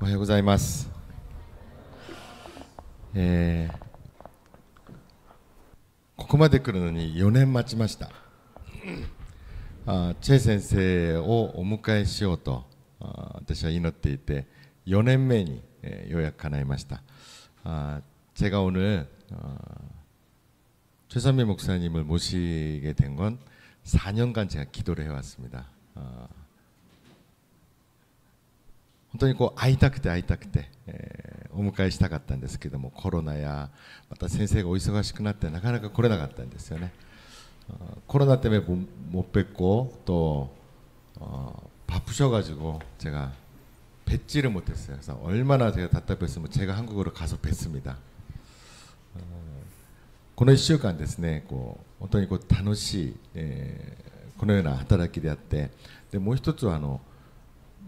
おはようございます。ここまで来るのに4年待ちました。チェ先生をお迎えしようと私は祈っていて、4年目に、ようやく叶いました。제가 오늘 최선미 목사님을 모시게 된 건 4년간 제가 기도를 해왔습니다. 本当にこう会いたくてお迎えしたかったんですけども、コロナやまた先生がお忙しくなってなかなか来れなかったんですよね。코로나 때문에 못 뵙고 또 바쁘셔가지고 제가 뵙지를 못했어요. 그래서 얼마나 제가 답답했으면 제가 한국으로 가서 뵙습니다. この1週間ですね、本当に楽しい、このような働きであって、でもう一つは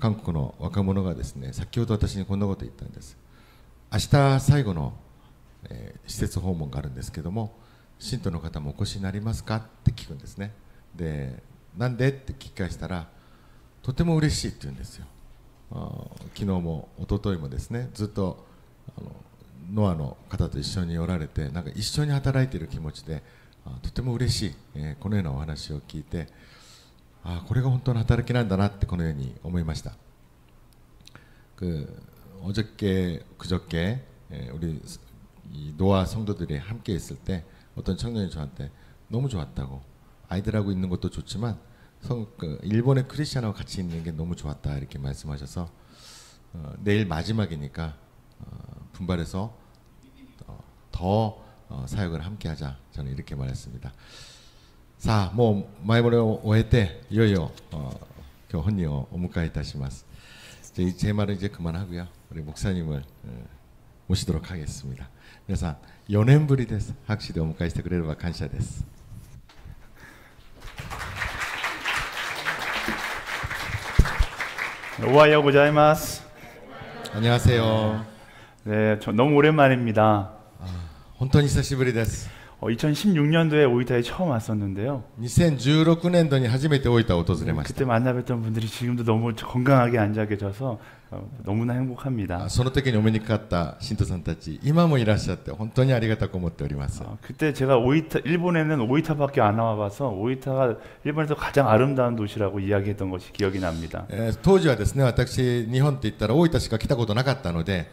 韓国の若者がですね、先ほど私にこんなこと言ったんです。明日最後の、施設訪問があるんですけども、信徒の方もお越しになりますかって聞くんですね。で、なんでって聞き返したら、とても嬉しいって言うんですよ。昨日も一昨日もですね、ずっとノアの方と一緒におられて、なんか一緒に働いている気持ちでとても嬉しい、このようなお話を聞いて、これが本当の働きなんだなってこのように思いました。어저께 그저께 우리 노아 성도들이 함께 있을 때 어떤 청년이 저한테 너무 좋았다고, 아이들하고 있는 것도 좋지만 일본의 크리스찬하고 같이 있는 게 너무 좋았다 이렇게 말씀하셔서 내일 마지막이니까 분발해서 더 사역을 함께 하자, 저는 이렇게 말했습니다. 자, 뭐 마이모를 오해때 이어요 혼이요 오무카이 다시마스. 제 말은 이제 그만하고요. 우리 목사님을 모시도록 하겠습니다. 皆さん4年ぶりです。拍手でお迎えしてくれれば感謝です。오하요 고자이마스. 안녕하세요. 네, 저 너무 오랜만입니다. 本当に久しぶりです。 2016년도에 오이타에 처음 왔었는데요. 2016年度に初めて大分を訪れました。 그때 만나뵀던 분들이 지금도 너무 건강하게 앉아 계셔서 너무나 행복합니다. その時にお目にかかった信徒さんたち、今もいらっしゃって本当にありがたく思っております。 그때 제가 일본에는 오이타밖에 안 나와봐서 오이타가 일본에서 가장 아름다운 도시라고 이야기했던 것이 기억이 납니다. 当時はですね、私日本って言ったら大分しか来たことなかったので、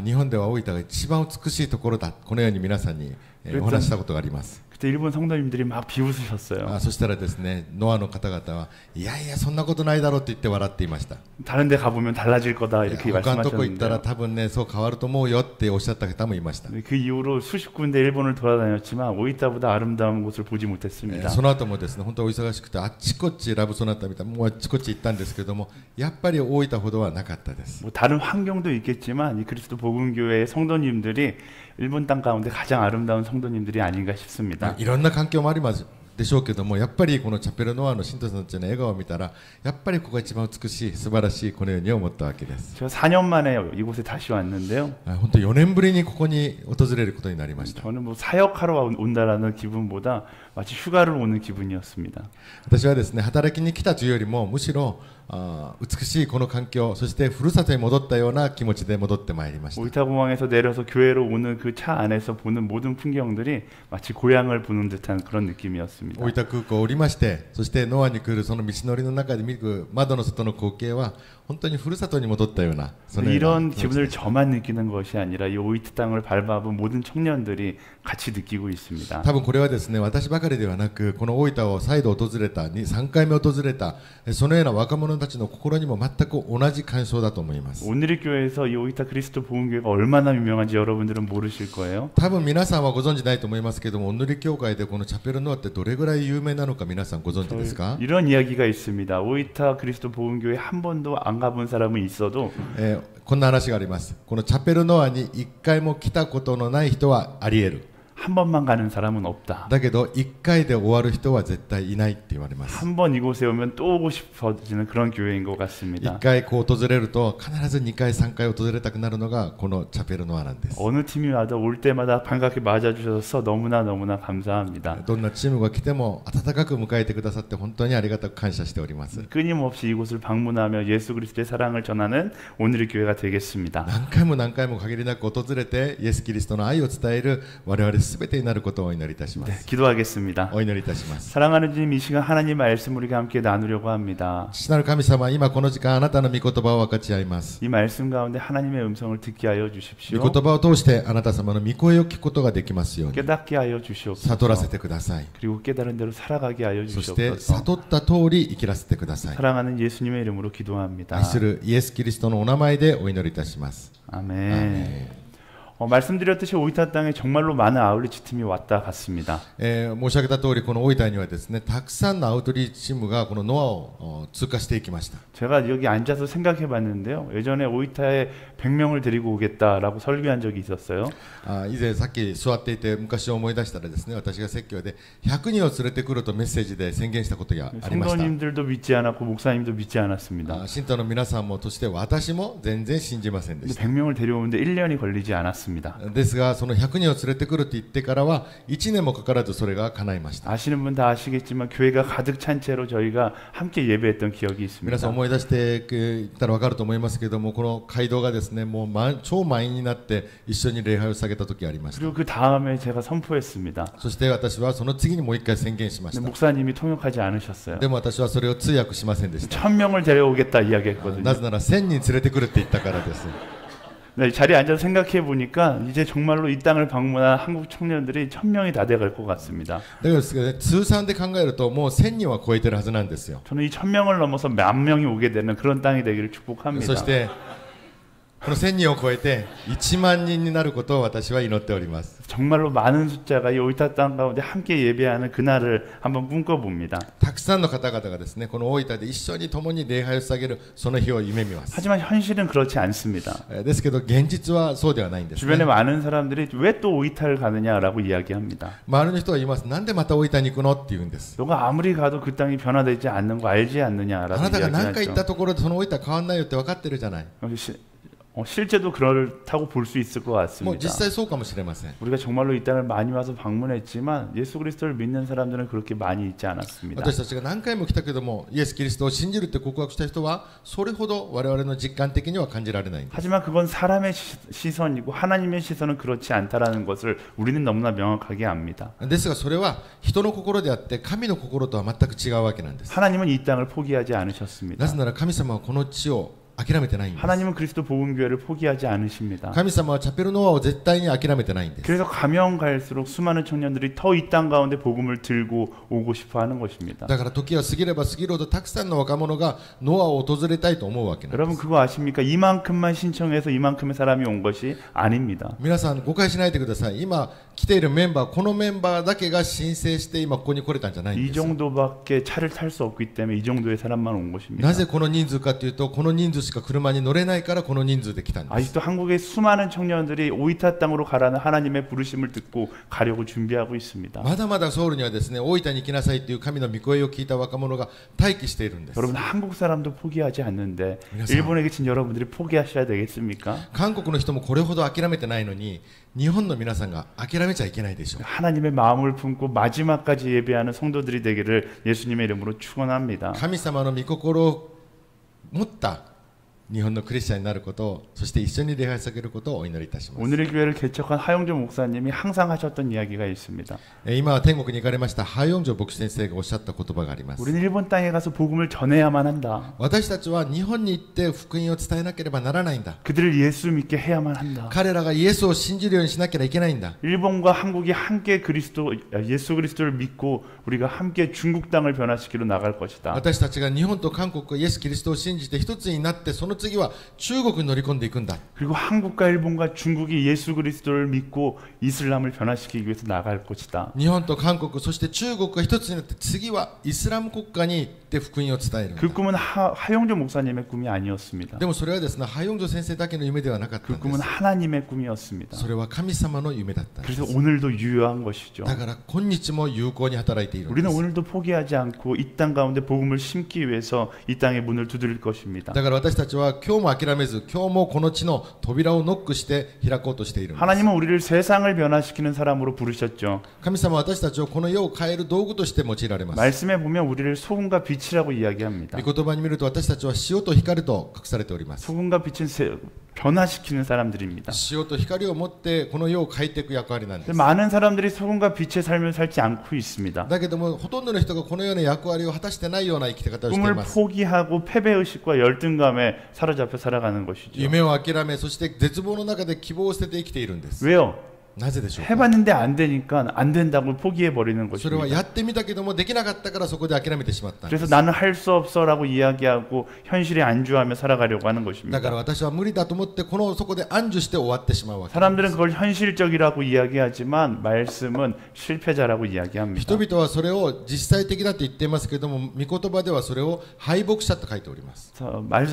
日本では大分が一番美しいところだ、このように皆さんにお話したことがあります。 그때 일본 성도님들이 막 비웃으셨어요. そしたらですね、ノアの方々はいやいやそんなことないだろうって言って笑っていました。 다른 데 가보면 달라질 거다 이렇게 他のとこ行ったら 말씀하셨는데 多分ね、そう変わると思うよっておっしゃった方もいました。 그 이후로 수십 군데 일본을 돌아다녔지만 오이타보다 아름다운 곳을 보지 못했습니다. その後もですね、本当お忙しくてあっちこっちラブソナタみたいなもうあっちこっち行ったんですけども、やっぱり大分ほどはなかったです。 뭐 다른 환경도 있겠지만 이 그리스도 복음교회의 성도님들이 일본 땅 가운데 가장 아름다운 성도님들이 아닌가 싶습니다. いろんな環境もありますでしょうけども、やっぱりこのチャペルノアの信徒さんたちの笑顔を見たら、やっぱりここが一番美しい、素晴らしい、このように思ったわけです。 제가 4년 만에 이곳에 다시 왔는데요. 本当4年ぶりにここに訪れることになりました。 저는 뭐 사역하러 온다라는 기분보다 마치 휴가를 오는 기분이었습니다. 私はですね、働きに来たというよりもむしろ美しいこの環境、そしてふるさとに戻ったような気持ちで戻ってまいりました。 오이타 공항에서 내려서 교회로 오는 그 차 안에서 보는 모든 풍경들이 마치 고향을 보는 듯한 그런 느낌이었습니다. 大分空港を降りまして、そしてノアに来るその道のりの中で見る窓の外の光景は本当にふるさとに戻ったような、そのような 이런 기분을 저만 느끼는 것이 아니라 이 오이타 땅을 밟아본 모든 청년들이 같이 느끼고 있습니다. 多分これはですね、私ばかりではなく、この大分を再度訪れた3回目訪れたそのような若者たちの心にも全く同じ感想だと思います。 오늘의 교회에서 이 오이타 그리스도 복음교회가 얼마나 유명한지 여러분들은 모르실 거예요. 多分皆さんはご存知ないと思いますけども、オンヌリ教会でこのチャペルノアってどれぐらい有名なのか皆さんご存知ですか？ 이런 이야기가 있습니다. 오이타 그리스도 복음교회 한 번도 안 가본 사람은 있어도 こんな話があります。このチャペルノアに一回も来たことのない人はあり得る。한 번만 가는 사람은 없다. だけど1回で終わる人は絶対いないって言われます。 한 번 이곳에 오면 또 오고 싶어지는 그런 교회인 것 같습니다. 1回こう訪れると必ず2回3回訪れたくなるのがこのチャペルノアなんです。 어느 팀이 와도 올 때마다 반갑게 맞아주셔서 너무나 감사합니다. どんなチームが来ても温かく迎えてくださって本当にありがたく感謝しております。 끊임없이 이곳을 방문하며 예수 그리스도의 사랑을 전하는 오늘의 교회가 되겠습니다. 何回も何回も限りなく訪れてイエス・キリストの愛を伝える我々すべてになることをお祈りいたしま 네, す。 기도하겠습니다. お祈りいたします。 사랑하는 주님, 이 시간 하나님 말씀 우리가 함께 나누려고 합니다. 父なる神様、今この時間あなたの御言葉を分かち合います。 이 말씀 가운데 하나님의 음성을 듣게 하여 御 주십시오. 言葉を通してあなた様の御声を聞くことができますように 깨닫게 하여 주시옵소서. 悟らせてください。 그리고 깨달은 대로 살아가게 하여 そして 주시옵소서. 悟った通り生きらせてください。 사랑하는 예수님의 이름으로 기도합니다. 愛するイエス・キリストのお名前でお祈りいたします。 아멘. 말씀드렸듯이 오이타 땅에 정말로 많은 아울리치 팀이 왔다 갔습니다. 申し上げた通りこの大分にはですねたくさんのアウトリーチチームがこのノアを通過していきました。 제가 여기 앉아서 생각해봤는데요. 예전에 오이타에 100명을 데리고 오겠다라고 설교한 적이 있었어요. 以前さっき座っていて昔を思い出したらですね私が説教で100人を連れてくるとメッセージで宣言したことがありました。 성도님들도 믿지 않았고 목사님도 믿지 않았습니다. 信徒の皆さんもとして私も全然信じませんで 근데 した。 100명을 데려오는데 1년이 걸리지 않았습니다. ですがその100人を連れてくると言ってからは1年もかからずそれが叶いました。 아시는 분 다 아시겠지만 교회가 가득 찬 채로 저희가 함께 예배했던 기억이 皆さん 있습니다. 思い出していったら分かると思いますけれどもこの街道がですねもう超満員になって一緒に礼拝を下げた時がありました。 그리고 그 다음에 제가 선포했습니다. そして私はその次にもう一回宣言しまし 근데 た。 목사님이 통역하지 않으셨어요. でも私はそれを通訳しませんでした。 1000명을 데려오겠다 이야기했거든요. なぜなら1000人連れてくるって言ったからです。 네, 자리에 앉아서 생각해 보니까 이제 정말로 이 땅을 방문한 한국 청년들이 1000명이 다 돼갈 것 같습니다. だから通算で考えるともう1000人は超えてるはずなんですよ。 저는 이 1000명을 넘어서 만 명이 오게 되는 그런 땅이 되기를 そ 축복합니다. してこの1000人を超えて1万人になることを私は祈っております。 정말로 많은 숫자가 이 오이타 땅 가운데 함께 예배하는 그날을 한번 꿈꿔봅니다. たくさんの方々がですねこの大分で一緒に共に礼拝を捧げるその日を夢見ます。 하지만 현실은 그렇지 않습니다. ですけど現実はそうではないんですね。 주변에 많은 사람들이 왜 또 오이타를 가느냐라고 이야기합니다. 周りの人は言います。なんでまた大分に行くのって言うんです。 너가 아무리 가도 그 땅이 변화되지 않는 거 알지 あ 않느냐라고 なたが何回行った 이야기하죠. ところでその大分変わんないよって分かってるじゃない。 실제도 그렇다고 볼 수 있을 것 もう 같습니다. 実際そうかもしれません。 우리가 정말로 이 땅을 많이 와서 방문했지만 예수 그리스도를 믿는 사람들은 그렇게 많이 있지 않았습니다. 私たちが何回も来たけどもイエス・キリストを信じるって告白した人はそれほど我々の実感的には感じられないんです。 하지만 그건 사람의 시선이고 하나님의 시선은 그렇지 않다라는 것을 우리는 너무나 명확하게 압니다. ですがそれは人の心であって神の心とは全く違うわけなんです。 하나님은 이 땅을 포기하지 않으셨습니다. なぜなら神様はこの地を諦めてないんです。 하나님은 그리스도 복음교회를 포기하지 않으십니다. 神様はチャペルノアを絶対に諦めてないんです。 그래서 가면 갈수록 수많은 청년들이 더 이 땅 가운데 복음을 들고 오고 싶어 하는 것입니다. だから時は過ぎれば過ぎるほどたくさんの若者がノアを訪れたいと思うわけなんで 여러분 す。 그거 아십니까? 이만큼만 신청해서 이만큼의 사람이 온 것이 아닙니다. 皆さん誤解しないでください。今来ているメンバーこのメンバーだけが申請して今ここに来れたんじゃないん 이 ですよ。 정도밖에 차를 탈 수 없기 때문에 이 정도의 사람만 온 것입니다. なぜこの人数かというとこの人数しか車に乗れないからこの人数で来たんです。 아직도 한국의 수많은 청년들이 오이타 땅으로 가라는 하나님의 부르심을 듣고 가려고 준비하고 있습니다. まだまだソウルにはですね大分に行きなさいという神の御声を聞いた若者が待機しているんです。 여러분 한국 사람도 포기하지 않는데 그래서- 일본에 계신 여러분들이 포기하셔야 되겠습니까? 韓国の人もこれほど諦めてないのに日本の皆さんが諦めちゃいけないでしょう。 하나님의 마음을 품고 마지막까지 예배하는 성도들이 되기를 예수님의 이름으로 축원합니다. 神様の御心を持った日本のクリスチャンになることをそして一緒に礼拝さげることをお祈りいたします。 오늘의 교회를 개척한 하용조 목사님이 항상 하셨던 이야기가 있습니다. 今は天国に行かれましたハヨンジョ牧師先生がおっしゃった言葉があります。 우리는 일본 땅에 가서 복음을 전해야만 한다. 私たちは日本に行って福音を伝えなければならないんだ。 그들을 예수 믿게 해야만 한다. 彼らがイエスを信じるようにしなければいけないんだ。 일본과 한국이 함께 예수 그리스도를 믿고 우리가 함께 중국 땅을 변화시키러 나갈 것이다. 私たちが日本と韓国がイエス・キリストを信じて一つになってその次は中国に乗り込んでいくんだ。 그리고 한국과 일본과 중국이 예수 그리스도를 믿고 이슬람을 변화시키기 위해서 나갈 것이다. 日本と韓国そして中国が一つになって次はイスラム国家に行って福音を伝えるんだ。 그 꿈은 하용조 목사님의 꿈이 아니었습니다. でもそれはですね、ハヨンジョ先生だけの夢ではなかったん 그 で 꿈은 す。 하나님의 꿈이었습니다. それは神様の夢だったんです。 그래서 오늘도 유효한 것이죠. だから今日も有効に働いているんで 우리는 す。 오늘도 포기하지 않고 이 땅 가운데 복음을 심기 위해서 이 땅의 문을 두드릴 것입니다. だから私たちは今日も諦めず、今日もこの地の扉をノックして開こうとしているんです。 하나님은 우리를 세상을 변화시키는 사람으로 부르셨죠. 神様は私たちをこの世を変える道具として用いられます。 말씀에 보면 우리를 소금과 빛이라고 이야기합니다. 御言葉に見ると私たちは塩と光と隠されております。 소금과 빛은 변화시키는 사람들입니다. 塩と光を持ってこの世を変えていく役割なんで 근데 す。 많은 사람들이 소금과 빛의 삶을 살지 않고 있습니다. だけどもほとんどの人がこのような役割を果たしてないような生き方をしてい 꿈을 ます。 포기하고 패배의식과 열등감에 사로잡혀 살아가는 것이죠. 夢を諦め、そして絶望の中で希望を捨てて生きているんです。 왜요? なぜでしょうか。 해봤는데 안 되니까 안 된다고 포기해 버리는 それは 것입니다. やってみたけどもできなかったからそこで諦めてしまったんで 그래서 す。 나는 할 수 없어라고 이야기하고 현실에 안주하며 살아가려고 하는 だ 것입니다. から私は無理だと思ってそこで安住して終わってしまうわけです。 사람들은 그걸 현실적이라고 이야기하지만 말씀은 실패자라고 이야기합니다. 人々はそれを実際的だと言っていますけれども、御言葉ではそれを敗北者と書いております。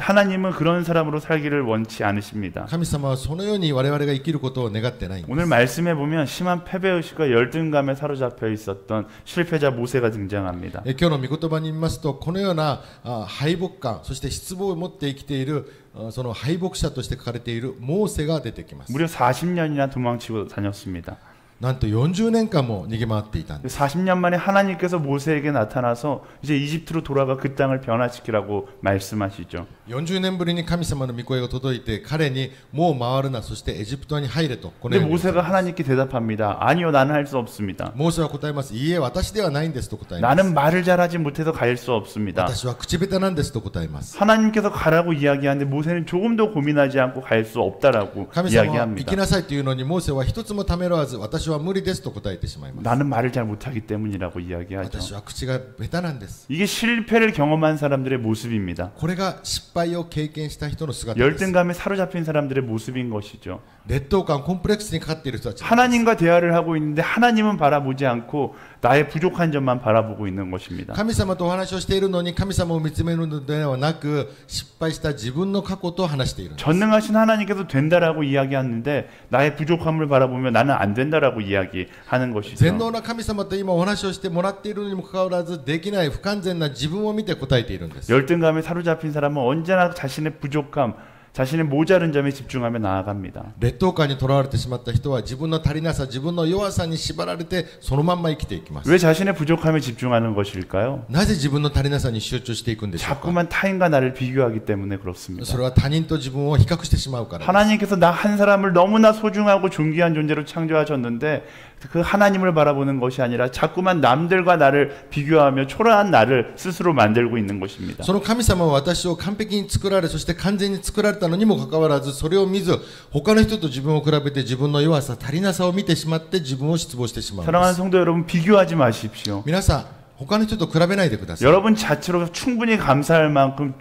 하나님은 그런 사람으로 살기를 원치 않으십니다. 神様はそのように我々が生きることを願ってないんです。 오늘 말씀에 보면 심한 패배의식과 열등감에 사로잡혀 있었던 실패자 모세가 등장합니다. 今日の御言葉に見ますと、このような敗北感、そして失望を持って生きているその敗北者として書かれているモーセが出てきます。 무려 40년이나 도망치고 다녔습니다. なんと40年間も逃げ回っていたんです。 40년 만에 하나님께서 모세에게 나타나서 이제 이집트로 돌아가 그 땅을 변화시키라고 말씀하시죠. 40年ぶりに神様の御声が届いて彼にもう回るな、そしてエジプトに入れとこの 근데 ように言ってい 모세가 ます。 하나님께 대답합니다. 아니요, 나는 할 수 없습니다. モーセは答えます。いいえ、私ではないんですと答えます。 나는 말을 잘하지 못해서 갈 수 없습니다. 私は口下手なんですと答えます。 하나님께서 가라고 이야기하는데 모세는 조금 더 고민하지 않고 갈 수 없다라고 神様は行 이야기합니다. きなさいというのにモーセは一つもためらわず、私は無理ですと答えてしまいます。 나는 말을 잘 못하기 때문이라고 이야기하죠. 私は口が下手なんです。 이게 실패를 경험한 사람들의 모습입니다. これが失敗を経験した人の姿です。 열등감에 사로잡힌 사람들의 모습인 것이죠. 劣等感、コンプレックスにかかっている人たちです。 하나님과 대화를 하고 있는데 하나님은 바라보지 않고 나의 부족한 점만 바라보고 있는 것입니다. 神様とお話をしているのに神様を見つめるのではなく、失敗した自分の過去と話しているんです。 전능하신 하나님께서 된다라고 이야기하는데 나의 부족함을 바라보며 나는 안 된다라고 이야기하는 것이죠. 全能な神様と今お話をしてもらっているにもかかわらず、できない不完全な自分を見て答えているんです。 열등감에 사로잡힌 사람은 언제나 자신의 부족함, 자신의 모자른 점에 집중하며 나아갑니다. 劣等感にとらわれてしまった人は自分の足りなさ、自分の弱さに縛られてそのまんま生きていきます。 왜 자신의 부족함에 집중하는 것일까요? なぜ自分の足りなさに集中していくんでしょうか。 자꾸만 타인과 나를 비교하기 때문에 그렇습니다. それは他人と自分を比較してしまうからです。 하나님께서 나 한 사람을 너무나 소중하고 존귀한 존재로 창조하셨는데 그 하나님을 바라보는 것이 아니라 자꾸만 남들과 나를 비교하며 초라한 나를 스스로 만들고 있는 것입니다. その神様は私を完璧に作られ、そして完全に作られたのにもかかわらず、それを見ず他の人と自分を比べて自分の弱さ、足りなさを見てしまって自分を失望してしまうんで 사랑하는 す。 성도 여러분, 비교하지 마십시오. 皆さん、他の人と比べないでください。 여러분 자체로 충분히 감사할 만큼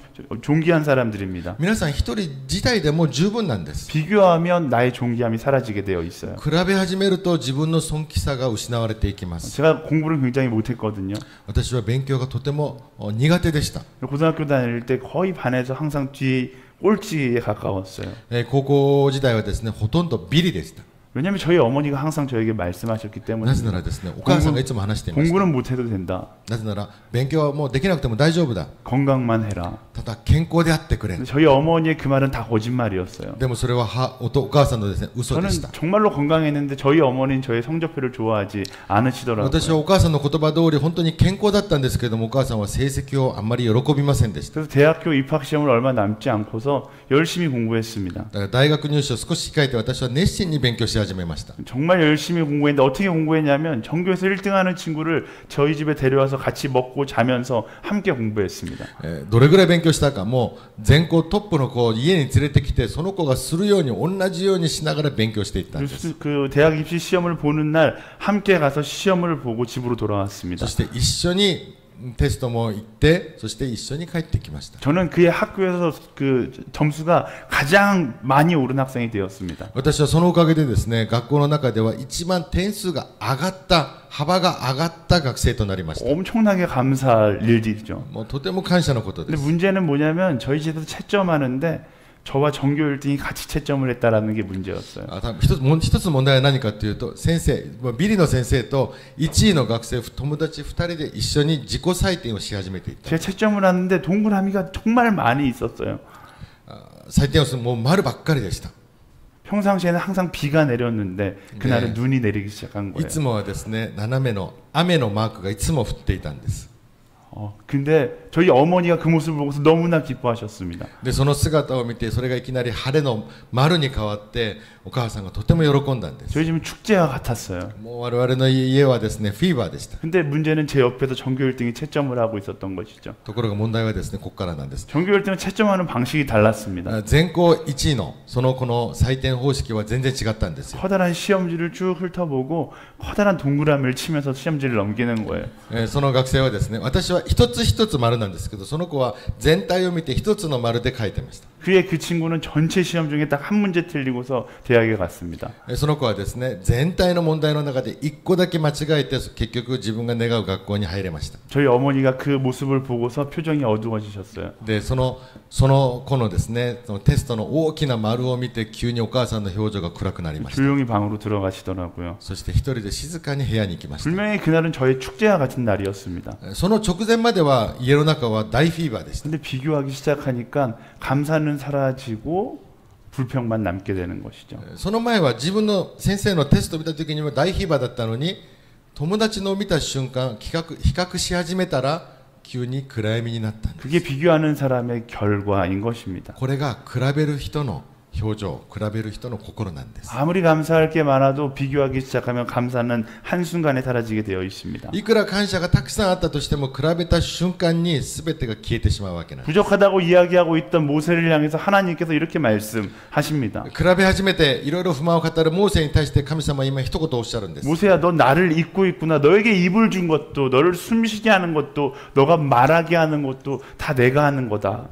존귀한 사람들입니다. 皆さん一人自体でも十分なんです。 비교하면 나의 존귀함이 사라지게 되어 있어요. 比べ始めると自分の尊貴さが失われていきます。 제가 공부를 굉장히 못했거든요. 私は勉強がとても苦手でした。 고등학교 다닐 때 거의 반에서 항상 뒤에 꼴찌에 가까웠어요. 高校時代はですね、ほとんどビリでした。 왜냐하면 저희 어머니가 항상 저에게 말씀하셨기 な 때문에 ぜならですね、お母さんがいつも話していました。 공부는 못해도 된다. なぜなら勉強はもうできなくても大丈夫だ。 건강만 해라. ただ健康であってくれ。 근데 저희 어머니의 그 말은 다 거짓말이었어요. でもそれはお母さんのですね、嘘で 저는 した。 정말로 건강했는데 저희 어머니는 저의 성적표를 좋아하지 私は 않으시더라고요. お母さんの言葉通り本当に健康だったんですけれども、お母さんは成績をあんまり喜びませんでした。 그래서 대학교 입학 시험을 얼마 남지 않고서 열심히 공부했습니다. だから大学入試を少し控えて私は熱心に勉強し始めました。 정말 열심히 공부했는데 어떻게 공부했냐면 전교에서 1등하는 친구를 저희 집에 데려와서 같이 먹고 자면서 함께 공부했습니다. どれぐらい勉強したか、もう全校トップの子を家に連れてきて、その子がするように同じようにしながら勉強していったんです。 그 대학 입시 시험을 보는 날 함께 가서 시험을 보고 집으로 そ 돌아왔습니다. して一緒にテストも行って、そして一緒に帰ってきました。 저는 그의 학교에서 그 점수가 가장 많이 오른 학생이 되었습니다. 私はそのおかげでですね、学校の中では一番点数が上がった、幅が上がった学生となりました。 엄청나게 감사할 일이죠. もうとても感謝のことで 근데 す。 문제는 뭐냐면 저희 집에서 채점하는데 저와 전교 1등이 같이 채점을 했다라는 게 문제였어요. 多分一つ問題は何かというと、先生、ビリの先生と1位の学生、友達2人で一緒に自己採点をし始めていた。 제가 채점을 하는데 동그라미가 정말 많이 있었어요. 採点をするもう丸ばっかりでした。 평상시에는 항상 비가 내렸는데 그날은 네. 눈이 내리기 시작한 い 거예요. つもはですね、斜めの雨のマークがいつも降っていたんです。 근데 저희 어머니가 그 모습을 보고서 너무나 기뻐하셨습니다. でその姿を見て、それがいきなり晴れの丸に変わって、お母さんがとても喜んだんです。 저희 집은 축제와 같았어요. もう我々の家はですね、フィーバーでした。 근데 문제는 제 옆에서 전교 1등이 채점을 하고 있었던 것이죠. ところが問題はですね、ここからなんです。 전교 1등은 채점하는 방식이 달랐습니다. 全校1位のその子の採点方式は全然違ったんですよ。 커다란 시험지를 쭉 훑어보고 커다란 동그라미를 치면서 시험지를 넘기는 거예요. その学生はですね、私は一つ一つ丸なんですけど、その子は全体を見て一つの丸で書いてました。 그의 그 친구는 전체 시험 중에 딱 한 문제 틀리고서 대학에 갔습니다. その子はですね、全体の問題の中で1個だけ間違えて、結局自分が願う学校に入れました。 저희 어머니가 그 모습을 보고서 표정이 어두워지셨어요. でその子のですね、そのテストの大きな丸を見て、急にお母さんの表情が暗くなりました。 조용히 방으로 들어가시더라고요. そして一人で静かに部屋に行きました。 분명히 그날은 저의 축제와 같은 날이었습니다. その直前までは家の中は大フィーバーでした。 근데 비교하기 시작하니까 감사는 사라지고 불평만 남게 되는 것이죠. その前は自分の先生のテストを見た時には大フィーバーだったのに、友達のを見た瞬間、比較し始めたら急に暗闇になったんです。 그게 비교하는 사람의 결과인 것입니다. これが比べる人の表情、比べる人の心なんです。 아무리 감사할 게 많아도 비교하기 시작하면 감사는 한순간에 사라지게 되어 있습니다. いくら感謝がたくさんあったとしても、比べた瞬間に全てが消えてしまうわけなんです。 부족하다고 이야기하고 있던 모세를 향해서 하나님께서 이렇게 말씀하십니다. 比べ始めていろいろ不満を語るモーセに対して神様は今一言おっしゃるんです。 모세야, 너 나를 잊고 있구나. 너에게 입을 준 것도, 너를 숨쉬게 하는 것도, 너가 말하게 하는 것도 다 내가 하는 거다.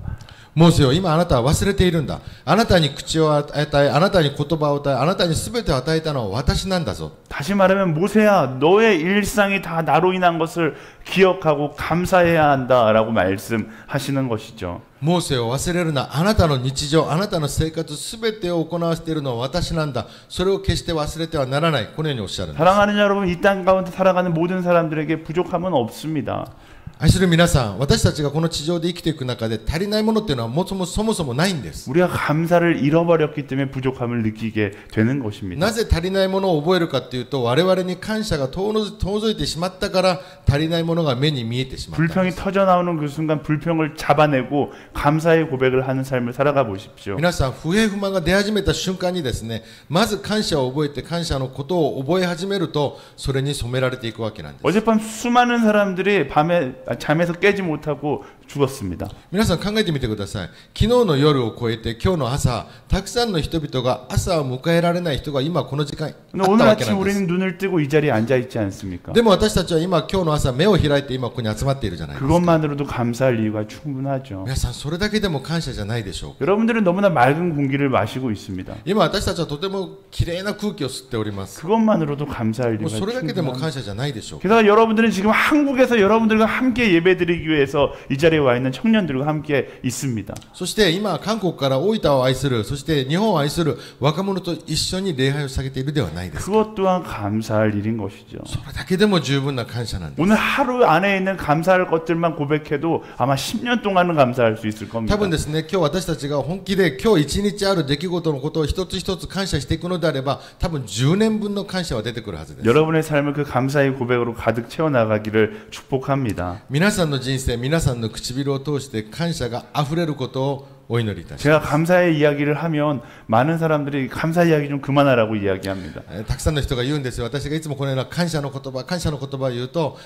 モーセよ、今あなたは忘れているんだ。あなたに口を与え、あなたに言葉を与え、あなたに全てを与えたのは私なんだぞ。 다시 말하면 모세야, 너의 일상이 다 나로 인한 것을 기억하고 감사해야 한다라고 말씀하시는 것이죠. モーセを忘れるな。あなたの日常、あなたの生活全てを行わせているのは私なんだ。それを決して忘れてはならない。このようにおっしゃるんです。 사랑하는 여러분, 이 땅 가운데 살아가는 모든 사람들에게 부족함은 없습니다. 愛する皆さん、私たちがこの地上で生きていく中で足りないものっていうのはそもそもないんです。 우리가 감사를 잃어버렸기 때문에 부족함을 느끼게 되는 것입니다. なぜ足りないものを覚えるかというと、我々に感謝が遠のいてしまったから足りないものが目に見えてしまったんです。 불평이 터져 나오는 그 순간 불평을 잡아내고 감사의 고백을 하는 삶을 살아가 보십시오. 皆さん、不平不満が出始めた瞬間にですね、まず感謝を覚えて感謝のことを覚え始めると、それに染められていくわけなんです。 어젯밤 수많은 사람들이 잠에서 깨지 못하고 죽었습니다. 皆さん考えてみてください。昨日の夜を超えて今日の朝、たくさんの人々が朝を迎えられない人が今この時間あった 오늘 わけな 아침 んです。 우리는 눈을 뜨고 이 자리에 앉아 있지 않습니까? でも私たちは今日の朝目を開いて今ここに集まっているじゃないですか。 그것만으로도 감사할 이유가 충분하죠. 皆さんそれだけでも感謝じゃないでしょうか。 여러분들은 너무나 맑은 공기를 마시고 있습니다. 今私たちはとてもきれいな空気を吸っております。 그것만으로도 감사할 もう 이유가 それだけでも 충분합니다. 感謝じゃないでしょうか。 게다가 여러분들은 지금 한국에서 여러분들과 함께 예배드리기 위해서 이 자리에 와 있는 청년들과 함께 있습니다. そして今韓国から大分を愛する、そして日本を愛する若者と一緒に礼拝を下げているではないですか。 그것 또한 감사할 일인 것이죠. それだけでも十分な感謝なんです。 오늘 하루 안에 있는 감사할 것들만 고백해도 아마 10년 동안은 감사할 수 있을 겁니다. 多分ですね、今日私たちが本気で今日一日ある出来事のことを一つ一つ感謝していくのであれば、多分10年分の感謝は出てくるはずです。 여러분의 삶을 그 감사의 고백으로 가득 채워나가기를 축복합니다. 皆さんの人生、皆さんの唇を通して感謝があふれることをお祈りいたし 제가 ます。 감사의 이야기를 하면 많은 사람들이 감사 이야기 좀 그만하라고 이야기합니다. たくさんの人が言うんですよ。私がいつもこのような感謝の言葉を言うと、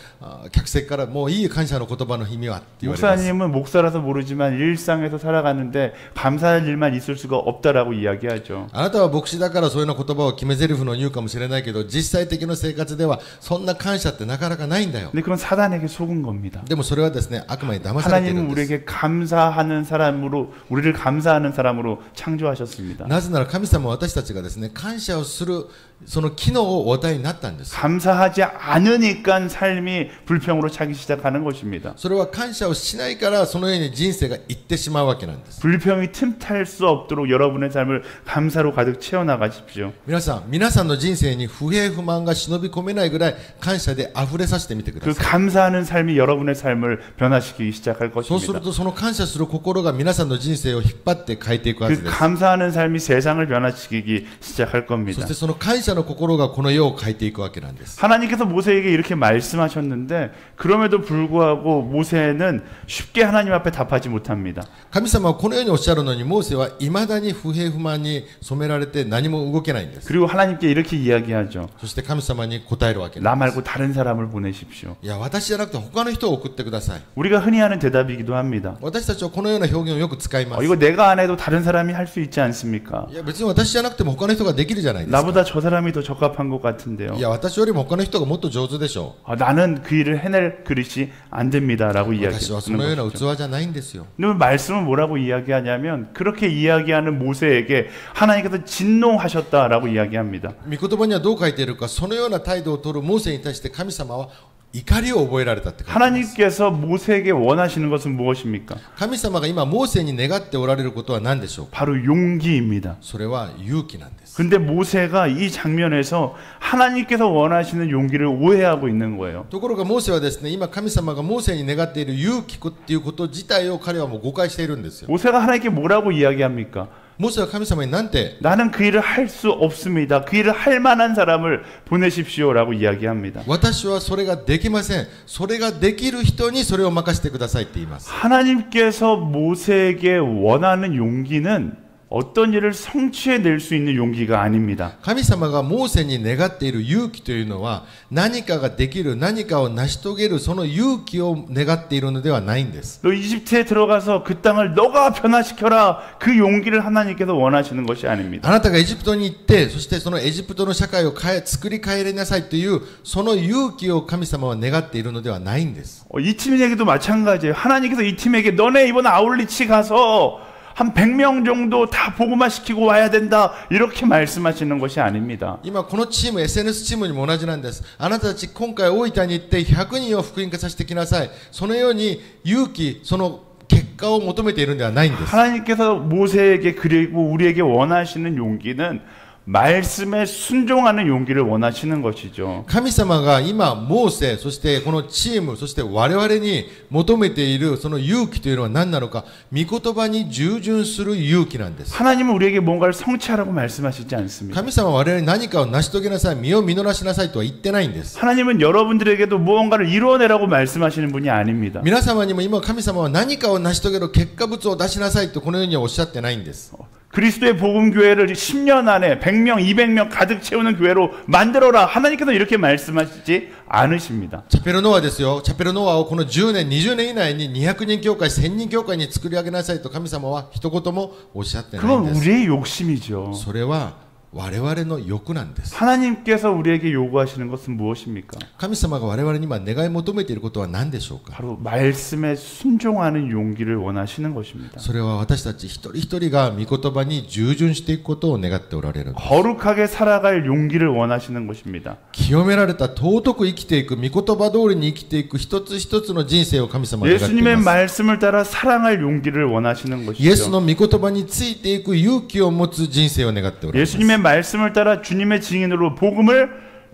客席からもういい感謝の言葉の意味はって言われます。 목사님은 목사라서 모르지만 일상에서 살아가는데 감사할 일만 있을 수가 없다라고 이야기하죠. あなたは牧師だからそういうような言葉を決め台詞の言うかもしれないけど、実際的な生活ではそんな感謝ってなかなかないんだよ。 근데 그건 사단에게 속은 겁니다. でもそれはですね、悪魔に騙されている 하나님은 んです。 우리에게 감사하는 사람으로 우리를 감사하는 사람으로 창조하셨습니다. なぜなら神様は私たちがですね、感謝をするその機能をお与えになったんです。 감사하지 않으니까 삶이 불평으로 차기 시작하는 것입니다. それは感謝をしないからそのように人生がいってしまうわけなんです。 불평이 틈탈 수 없도록 여러분의 삶을 감사로 가득 채워나가십시오. 皆さんの人生に不平不満が忍び込めないぐらい感謝で溢れさせてみてくだ 그 さい。 감사하는 삶이 여러분의 삶을 변화시키기 시작할 そうする 것입니다. とその感謝する心が皆さんの人生を引っ張って変えていくはず 그 です。 감사하는 삶이 세상을 변화시키기 시작할 そ 겁니다. してその感謝の心がこの世を変えていくわけなんです。 하나님께서 모세에게 이렇게 말씀하셨는데 그럼에도 불구하고 모세는 쉽게 하나님 앞에 답하지 못합니다. 神様はこのようにおっしゃるのにモーセはいまだに不平不満に染められて何も動けないんです。 그리고 하나님께 이렇게 이야기하죠. そして神様に答えるわけ 나 なんです。 말고 다른 사람을 보내십시오. いや私じゃなくて他の人を送ってください。 우리가 흔히 하는 대답이기도 합니다. 私たちはこのような表現をよく使います。 이거 내가 안 해도 다른 사람이 할 수 있지 않습니까? いや別に私じゃなくても他の人ができるじゃないですか。 나보다 저 사람이 더 적합한 것 같은데요. いや私よりも他の人がもっと上手でしょ 나는 그 일을 해낼 그릇이 안 됩니다라고 う。私はそのよう 이야기하는 な 것이죠. 器じゃないんですよ。 근데 말씀은 뭐라고 이야기하냐면 그렇게 이야기하는 모세에게 하나님께서 진노하셨다라고 이야기합니다. 御言葉にはどう書いているか、そのような態度を取るモーセに対して神様は怒りを覚えられたって書いてあります。 하나님께서 모세에게 원하시는 것은 무엇입니까? 神様が今モーセに願っておられることは何でしょうか。 바로 용기입니다. それは勇気なんです。 근데 모세가 이 장면에서 하나님께서 원하시는 용기를 오해하고 있는 거예요. ところがモーセはですね、今神様がモーセに願っている勇気っていうこと自体を彼はもう誤解しているんですよ。 모세가 하나님께 뭐라고 이야기합니까? モーセは神様になんて 나는 그 일을 할 수 없습니다. 그 일을 할 만한 사람을 보내십시오라고 이야기합니다. 私はそれができません。それができる人にそれを任せてくださいって言います。 하나님께서 모세에게 원하는 용기는 어떤 일을 성취해낼 수 있는 용기가 아닙니다. 神様がモーセに願っている勇気というのは何かができる、何かを成し遂げるその勇気を願っているのではないんです。 너 이집트에 들어가서 그 땅을 너가 변화시켜라. 그 용기를 하나님께서 원하시는 것이 아닙니다. あなたがエジプトに行って、そしてそのエジプトの社会を作り変えなさいというその勇気を神様は願っているのではないんです。 이 팀에게도 마찬가지예요. 하나님께서 이 팀에게 너네 이번 아울리치 가서 한 100명 정도 다 복음화 시키고 와야 된다. 이렇게 말씀하시는 것이 아닙니다. 今このチーム SNS チームにも同じなんです。あなたたち今回大分に行って100人を福音化させてきなさい。そのように勇気、その結果を求めているんではないんです。 하나님께서 모세에게 그리고 우리에게 원하시는 용기는 말씀에 순종하는 용기를 원하시는 것이죠. 神様が今モーセ、そしてこのチーム、そして我々に求めているその勇気というのは何なのか、御言葉に従順する勇気なんです。 하나님은 우리에게 뭔가를 성취하라고 말씀하시지 않습니다. 神様は我々に何かを成し遂げなさい、身を実らしなさいとは言ってないんです。 하나님은 여러분들에게도 무언가를 이루어내라고 말씀하시는 분이 아닙니다. 皆様にも今神様は何かを成し遂げる結果物を出しなさいとこのようにはおっしゃってないんです。 그리스도의 복음교회를 10년 안에 100명, 200명 가득 채우는 교회로 만들어라. 하나님께서 이렇게 말씀하시지 않으십니다. チャペルノアですよ。チャペルノアをこの10年、20年以内に200人教会、1000人教会に作り上げなさいと神様は一言もおっしゃってないん 그건 です。 우리의 욕심이죠. それは我々の欲なんです。 하나님께서 우리에게 요구하시는 것은 무엇입니까? 神様が我々に今願い求めていることは何でしょうか。 바로 말씀에 순종하는 용기를 원하시는 것입니다. それは私たち一人一人が御言葉に従順していくことを願っておられるんです。 거룩하게 살아갈 용기를 원하시는 것입니다. 清められた尊く生きていく御言葉通りに生きていく一つ一つの人生を神様は願ってい 예수님의 ます。 말씀을 따라 사랑할 용기를 원하시는 イエス 것이죠. の御言葉についていく勇気を持つ人生を願っておられます。 예수님의 말씀을 따라 주님의 증인으로 복음을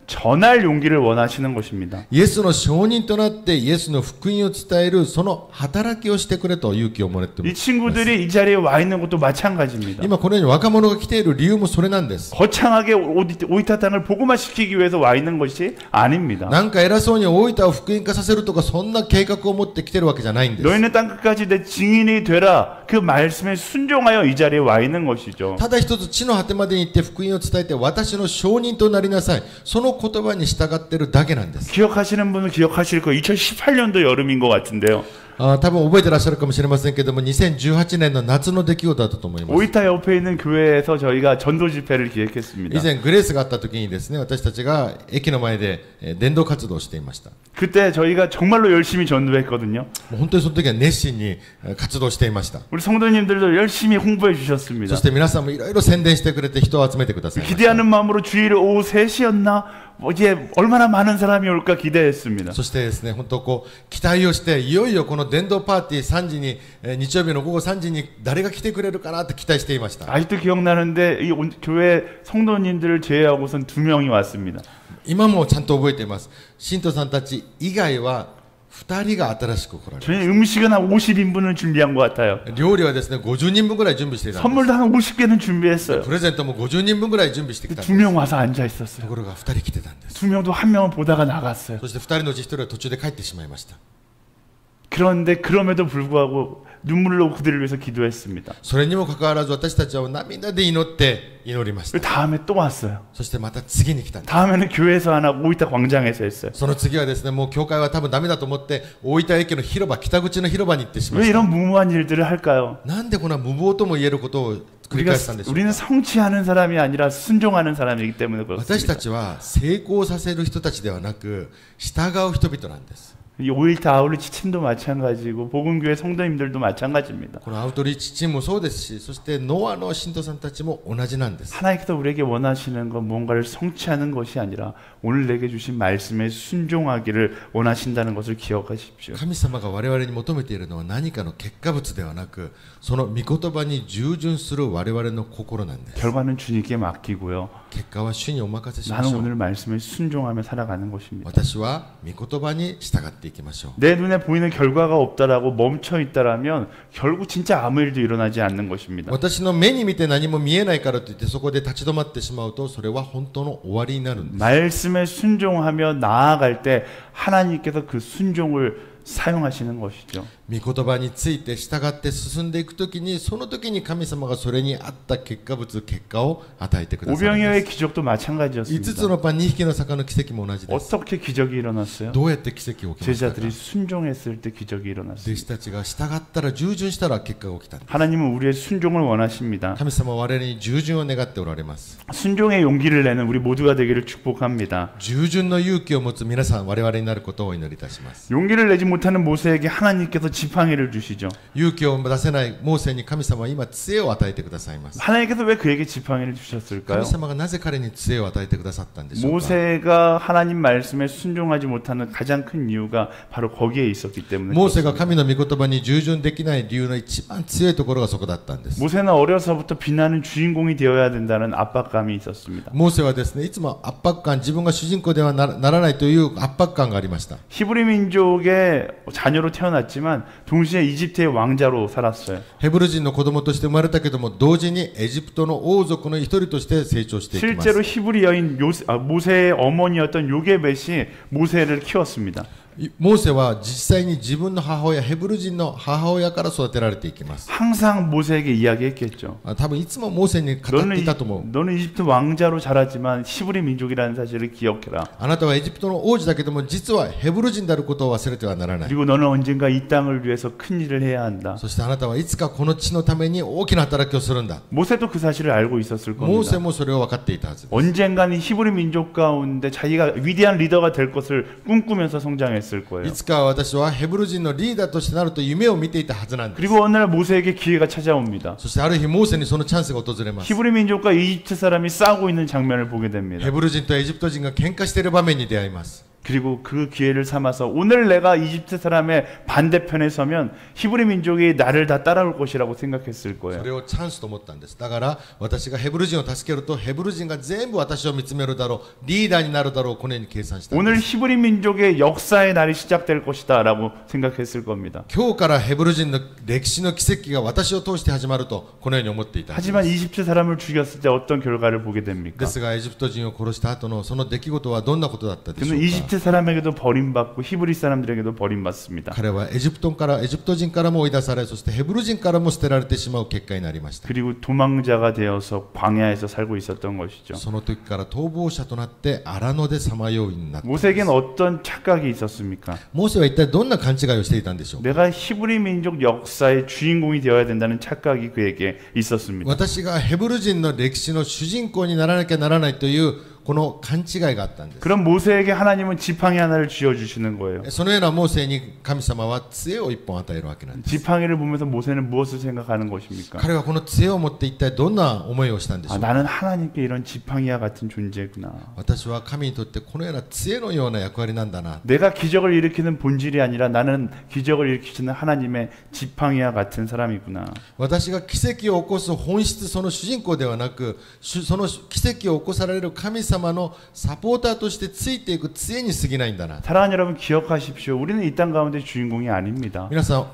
전할 용기를 원하시는 것입니다. イエスの証人となってイエスの福音を伝えるその働きをしてくれと勇気をもらってい 이 ます。 친구들이 이 자리에 와 있는 것도 마찬가지입니다. 今このように若者が来ている理由もそれなんです。 거창하게 오이타탕을 복음화시키기 위해서 와 있는 것이 아닙니다. なんか偉そうに大分を福音化させるとかそんな計画を持ってきてるわけじゃないんです。 너희는 땅끝까지 내 증인이 되라. 그 말씀에 순종하여 이 자리에 와 있는 것이죠. ただ一つ地の果てまでに行って福音を伝えて私の証人となりなさい。その言葉に従っているだけなんです。 기억하시는 분은 기억하실 거예요. 2018년도 여름인 것 같은데요. 多分覚えてらっしゃるかもしれませんけども2018年の夏の出来事だったと思います。 오이타 옆에 있는 교회에서 저희가 전도 집회를 기획했습니다. 以前グレースがあった時にですね私たちが駅の前で伝道活動をしていました。 그때 저희가 정말로 열심히 전도했거든요. もう本当にその時は熱心に活動していました。 우리 성도님들도 열심히 홍보해 주셨습니다. そして皆さんもいろいろ宣伝してくれて人を集めてくださいました。 기대하는 마음으로 주일 오후 3시였나? 이제 얼마나 많은 사람이 올까 기대했습니다. そしてですね本当こう期待をしていよいよこの伝道パーティー3時に日曜日の午後3時に誰が来てくれるかなって期待していました。 아직도 기억나는데 이 교회 성도님들을 제외하고선 2명이 왔습니다. 今もちゃんと覚えています。信徒さんたち以外は2人が新しく来られる。 저희 음식은 한 50인분을 준비한 것 같아요. 料理はですね50人分ぐらい準備していたんです。 선물도 한 50개는 준비했어요. プレゼントも50人分ぐらい準備してきたんです。 2명 와서 앉아 と 있었어요. ころが2人来てたんです。 2명도 한 명은 보다가 나갔어요. そして2人のうち1人は途中で帰ってしまいました。 그런데 그럼에도 불구하고 눈물로 그들을 위해서 기도했습니다. それにもかかわらず私たちは涙で祈って祈りました。 그 다음에 또 왔어요. そしてまた次に来たんです。 다음에는 교회에서 안 하고 오이타 광장에서 했어요. その次はですねもう教会は多分ダメだと思って大分駅の広場北口の広場に行ってしまい 왜 ました。 이런 무모한 일들을 할까요? なんでこんな無謀とも言えることを繰り返したんでしょうか。 우리는 성취하는 사람이 아니라 순종하는 사람이기 때문에 私た 그렇습니다. ちは成功させる人たちではなく従う人々なんです。 이 오이타 아울리치 팀도 마찬가지고 복음교회 성도님들도 마찬가지입니다. このアウトリーチチームもそうですしそしてノアの信徒さんたちも同じなんです。 하나님께서 우리에게 원하시는 건 뭔가를 성취하는 것이 아니라 오늘 내게 주신 말씀에 순종하기를 원하신다는 것을 기억하십시오. 神様が我々に求めているのは何かの結果物ではなくその御言葉に従順する我々の心なんです。 결과는 주님께 맡기고요. 結果は主にお任せしま 나는 しょう。 오늘 말씀에 순종하며 살아가는 것입니다. 私は御言葉に従っていきましょう。 내 눈에 보이는 결과가 없다라고 멈춰 있다라면 결국 진짜 아무 일도 일어나지 않는 것입니다. 私の目に見て何も見えないからといってそこで立ち止まってしまうとそれは本当の終わりになるんです。 말씀에 순종하며 나아갈 때 하나님께서 그 순종을 사용하시는 것이죠. 御言葉について従って進んでいくときにその時に神様がそれに合った結果物結果を与えてくださるん 오병이어의 です。 기적도 5つ 마찬가지였습니다. のパン2匹の魚の奇跡も同じです。 어떻게 기적이 일어났어요? どうやって奇跡が起きましたか。 제자들이 순종했을 때 기적이 弟 일어났습니다. 子たちが従ったら従順したら結果が起きたんです。 하나님은 우리의 순종을 원하십니다. 神様は我々に従順を願っておられます。 순종의 용기를 내는 우리 모두가 되기를 축복합니다. 従順の勇気を持つ皆さん我々になることをお祈りいたします。 용기를 내지 못하는 모세에게 하나님께서 지팡이를 주시죠. 勇気を出せないモーセに神様は今杖を与えてくださいます。 하나님께서 왜 그에게 지팡이를 주셨을까요? 神様がなぜ彼に杖を与えてくださったんでしょうか。 모세가 하나님 말씀에 순종하지 못하는 가장 큰 이유가 바로 거기에 있었기 때문에 モーセが 그렇습니다. 神の御言葉に従順できない理由の一番強いところがそこだったんです。 모세는 어려서부터 빛나는 주인공이 되어야 된다는 압박감이 있었습니다. モーセはですねいつも圧迫感自分が主人公ではならないという圧迫感がありました。 히브리 민족의 자녀로 태어났지만 동시에 이집트의 왕자로 살았어요. ヘブル人の子供として生まれたけども同時にエジプトの王族の一人として成長していきます。 실제로 히브리 여인 모세의 어머니였던 요게벳이 모세를 키웠습니다. モーセは実際に自分の母親ヘブル人の母親から育てられていきます。 항상 모세에게 이야기했겠죠. 多分いつもモーセに語っていたと思う。 너는 이집트 왕자로 자라지만 히브리 민족이라는 사실을 기억해라. あなたはエジプトの王子だけども実はヘブル人であることを忘れてはならない。 그리고 너는 언젠가 이 땅을 위해서 큰 일을 해야 한다. そしてあなたはいつかこの地のために大きな働きをするんだ。 모세도 그 사실을 알고 있었을 モーセ 겁니다. もそれを分かっていたはずです。 언젠가는 히브리 민족 가운데 자기가 위대한 리더가 될 것을 꿈꾸면서 성장했을 거예요. いつか私はヘブル人のリーダーとしてなると夢を見ていたはずなんです。 그리고 어느 날 모세에게 기회가 찾아옵니다. そしてある日モーセにそのチャンスが訪れます。 히브리 민족과 이집트 사람이 싸우고 있는 장면을 보게 됩니다. ヘブル人とエジプト人が喧嘩している場面に出会います。 그리고 그 기회를 삼아서 오늘 내가 이집트 사람의 반대편에 서면 히브리 민족이 나를 다 따라올 것이라고 생각했을 そ 거예요. れをチャンスと思ったんです。だから私がヘブル人を助けるとヘブル人が全部私を見つめるだろう、リーダーになるだろう、このように計算したん 오늘 です。 히브리 민족의 역사의 날이 시작될 것이다 라고 생각했을 겁니다. 今日からヘブル人の歴史の奇跡が私を通して始まるとこのように思っていたんです。 하지만 이집트 사람을 죽였을 때 어떤 결과를 보게 됩니까? ですがエジプト人を殺した後のその出来事はどんなことだったでしょ 그는 うか。 이집트 사람에게도 버림받고 히브리 사람들에게도 버림받습니다. 彼はエジプト人からも追い出され、そしてヘブル人からも捨てられてしまう結果になりました。 그리고 도망자가 되어서 광야에서 살고 있었던 것이죠. その時から逃亡者となって荒野でさまようになった。 모세에게는 어떤 착각이 있었습니까? モーセは一体どんな勘違いをしていたんでしょう。 내가 히브리 민족 역사의 주인공이 되어야 된다는 착각이 그에게 있었습니다. 私がヘブル人の歴史の主人公にならなきゃならないというこの勘違いがあったんです。 그럼 모세에게 하나님은 지팡이 하나를 쥐어 주시는 거예요. そのようなモーセに神様は杖を一本与えるわけなんです。 지팡이를 보면서 모세는 무엇을 생각하는 것입니까? 彼はこの杖を持って一体どんな思いをしたんでしょ 아, うか。 나는 하나님께 이런 지팡이와 같은 존재구나. 私は神にとってこのような杖のような役割なんだな。 내가 기적을 일으키는 본질이 아니라 나는 기적을 일으키시는 하나님의 지팡이와 같은 사람이구나. 私が奇跡を起こす本質、その主人公ではなく、その奇跡を起こされる神様のサポーターとしてついていく杖に過ぎないんだな。 사랑하는 여러분 기억하십시오. 우리는 이 땅 가운데 주인공이 아닙니다. 皆さん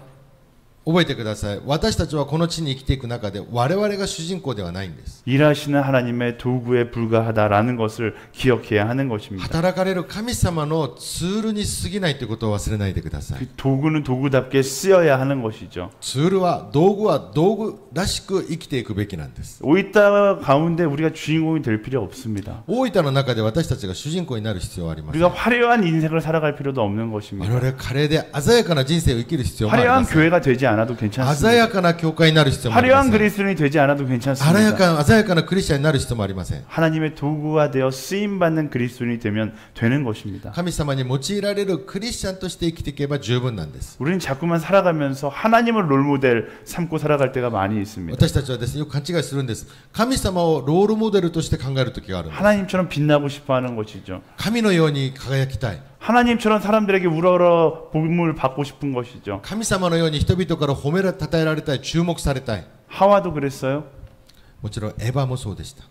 覚えてください。私たちはこの地に生きていく中で我々が主人公ではないんです。 일하시는 하나님의 도구에 불과하다라는 것을 기억해야 하는 것입니다. 働かれる神様のツールに過ぎないということを忘れないでください。 그 도구는 도구답게 쓰여야 하는 것이죠. ツールは道具らしく生きていくべきなんです。 오이따 가운데 우리가 주인공이 될 필요 없습니다. 大分の中で私たちが主人公になる必要はありません。 우리가 화려한 인생을 살아갈 필요도 없는 我 것입니다. 々は華麗で鮮やかな人生を生きる必要もありま 화려한 せん。 교회가 되지 않아도 鮮 괜찮습니다. やかな教会になる必要もありま 화려한 せん。 그리스도인이 되지 않아도 鮮や 괜찮습니다. かなクリスチャンになる必要もありません。 하나님의 도구가 되어 쓰임 받는 그리스도인이 되면 되는 것입니다. 神様に用いられるクリスチャンとして生きていけば十分なんです。 우리는 자꾸만 살아가면서 하나님을 롤모델 삼고 살아갈 때가 많이 있습니다. 私たちはですね、よく勘違いするんです。神様をロールモデルとして考える時があるんです。 하나님처럼 빛나고 싶어하는 것이죠. 神のように輝きたい。 하나님처럼 사람들에게 우러러 복음을 받고 싶은 것이죠. 神様のように人々から褒めら称えられたい、注目されたい。 하와도 그랬어요. もちろんエヴァもそうでした。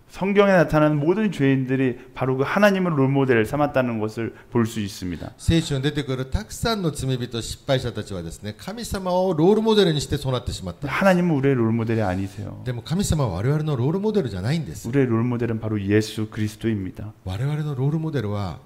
성경에 나타나는 모든 죄인들이 바로 그 하나님을 롤모델을 삼았다는 것을 볼 수 있습니다. 聖書に出てくるたくさんの罪人、失敗者たちはですね、神様をロールモデルにしてそうなってしまった。 하나님은 우리의 롤모델이 아니세요. でも神様は我々のロールモデルじゃないんです。 우리의 롤모델은 바로 예수 그리스도입니다. 我々のロールモデルは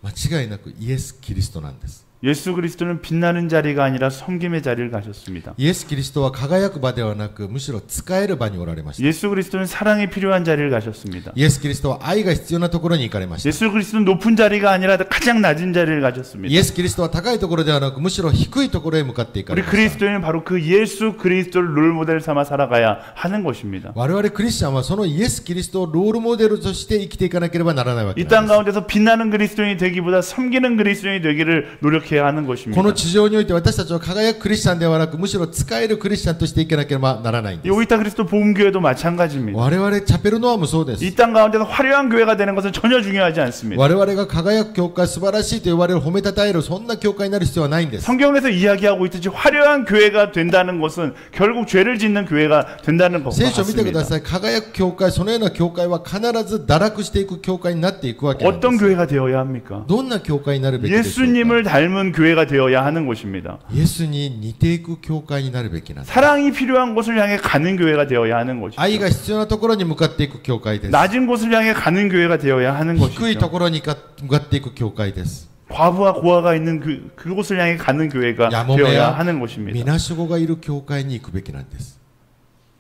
間違いなくイエス・キリストなんです。 예수 그리스도는 빛나는 자리가 아니라 섬김의 자리를 가셨습니다. イエス・キリストは輝く場ではなく、むしろ使える場におられました。 예수 그리스도는 사랑이 필요한 자리를 가셨습니다. イエス・キリストは愛が必要なところに行かれました。 예수 그리스도는 높은 자리가 아니라 가장 낮은 자리를 가셨습니다. イエス・キリストは高いところではなく、むしろ低いところへ向かっていか 우리 れました。 그리스도인은 바로 그 예수 그리스도를 롤모델 삼아 살아가야 하는 것입니다. 我々クリスチャンはそのイエス・キリストをロールモデルとして生きていかなければならないわけ 이 なん 땅 です。 가운데서 빛나는 그리스도인이 되기보다 섬기는 그리스도인이 되기를 노력해야 하는 こ 것입니다. の地上において私たちは輝くクリスチャンではなく、むしろ使えるクリスチャンとしていかなければならないん 이 です。 오이타 그리스도 보험교회도 마찬가지입니다. 我々チャペルノアもそうです。 이 땅 가운데서 화려한 교회가 되는 것은 전혀 중요하지 않습니다. 我々が輝く教会、素晴らしいと言われる、褒めたたえる、そんな教会になる必要はないんです。 성경에서 이야기하고 있듯이 화려한 교회가 된다는 것은 결국 죄를 짓는 교회가 된다는 것과 聖書を見てくだ 같습니다. さい。輝く教会、そのような教会は必ず堕落していく教会になっていくわけなんで 어떤 す。 교회가 되어야 합니까? どんな教会になるべきでしょうか。 예수님을 닮은 교회가 되어야 하는 것입니다. イエスに似ていく教会になるべきなんです。 사랑이 필요한 곳을 향해 가는 교회가 되어야 하는 것이죠. 愛が必要なところに向かっていく教会です。 낮은 곳을 향해 가는 교회가 되어야 하는 低いと 것이죠. ころに向かっていく教会です。 과부와 고아가 있는 그곳을 향해 가는 교회가 야모메야 되어야 하는 것입니다. みなしごがいる教会に行くべきなんです。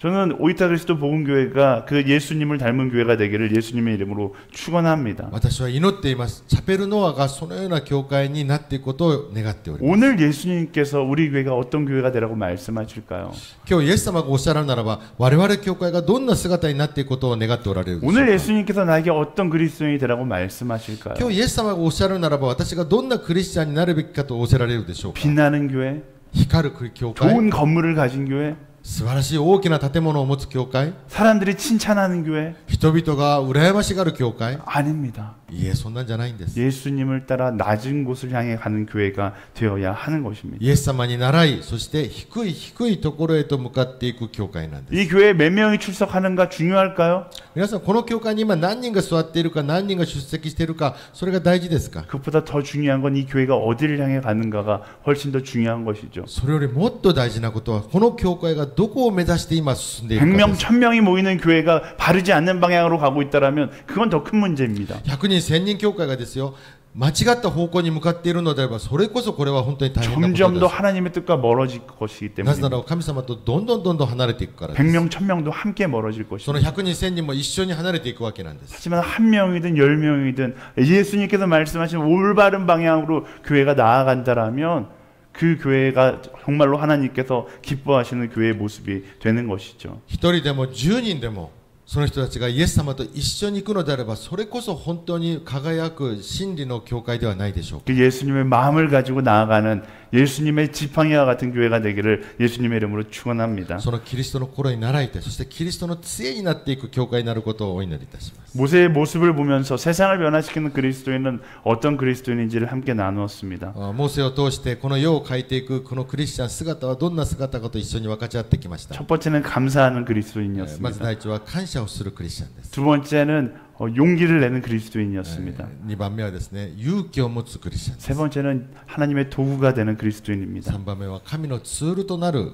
저는 오이타 그리스도 복음교회가 그 예수님을 닮은 교회가 되기를 예수님의 이름으로 축원합니다. 私は祈っています。チャペルノアがそのような教会になっていくことを願っております。 오늘 예수님께서 우리 교회가 어떤 교회가 되라고 말씀하실까요? 今日イエス様がおっしゃるならば、我々教会がどんな姿になっていくことを願っておられるでしょう 오늘 か。 예수님께서 나에게 어떤 그리스도인이 되라고 말씀하실까요? 今日イエス様がおっしゃるならば、私がどんなクリスチャンになるべきかと仰せられるでしょうか。 빛나는 교회, 光る教会、 좋은 건물을 가진 교회, 素晴らしい大きな建物を持つ教会、 사람들이 칭찬하는 교회? 人々が羨ましがる教会、 아닙니다. いえ、そんなんじゃないんです。 예수님을 따라 낮은 곳을 향해 가는 교회가 되어야 하는 것입니다. イエス様に習い、そして低い低いところへと向かっていく教会なんです。 이 교회에 몇 명이 출석하는가 중요할까요? 皆さん、この教会に今何人が座っているか、何人が出席しているか、それが大事ですか？ 그것보다 더 중요한 건 이 교회가 어디를 향해 가는가가 훨씬 더 중요한 것이죠. それよりもっと大事なことは、この教会がどこを目指して今進んでいるか 100명, です。 1000명이 모이는 교회가 바르지 않는 방향으로 가고 있다면 그건 더 큰 문제입니다. 100人、1000人教会がですよ、間違った方向に向かっているのであれば、それこそこれは本当に大変なこと 점점 で 더 す。 하나님의 뜻과 멀어질 것이기 なぜな 때문에 ら神様とどんどん離れていくからです。 100명, 1000명도 함께 멀어질 その 것입니다. 100人、1000人も一緒に離れていくわけなんです。 하지만 한 명이든 10명이든 예수님께서 말씀하신 올바른 방향으로 교회가 나아간다라면 그 교회가 정말로 하나님께서 기뻐하시는 교회의 모습이 되는 것이죠. 一人でも10人でもその人たちがイエス様と一緒に行くのであれば、それこそ本当に輝く真理の教会ではないでしょうか。 그 예수님의 마음을 가지고 나아가는 예수님의 지팡이와 같은 교회가 되기를 예수님의 이름으로 축원합니다. そのキリストの心に習いて、そしてキリストの杖になっていく教会になることをお祈りいたします。 모세의 모습을 보면서 세상을 변화시키는 그리스도인은 어떤 그리스도인인지를 함께 나누었습니다. モーセを通してこの世を変えていくこのクリスチャン姿はどんな姿かと一緒に分かち合ってきました。 첫 번째는 감사하는 まず 그리스도인이었습니다. 第一は感謝をするクリスチャンです。 두 번째는 용기를 내는 그리스도인이었습니다. 2番目はですね、勇気を持つクリスチャンで 세 す。 번째는 하나님의 도구가 되는 그리스도인입니다. 3番目は神のツールとなる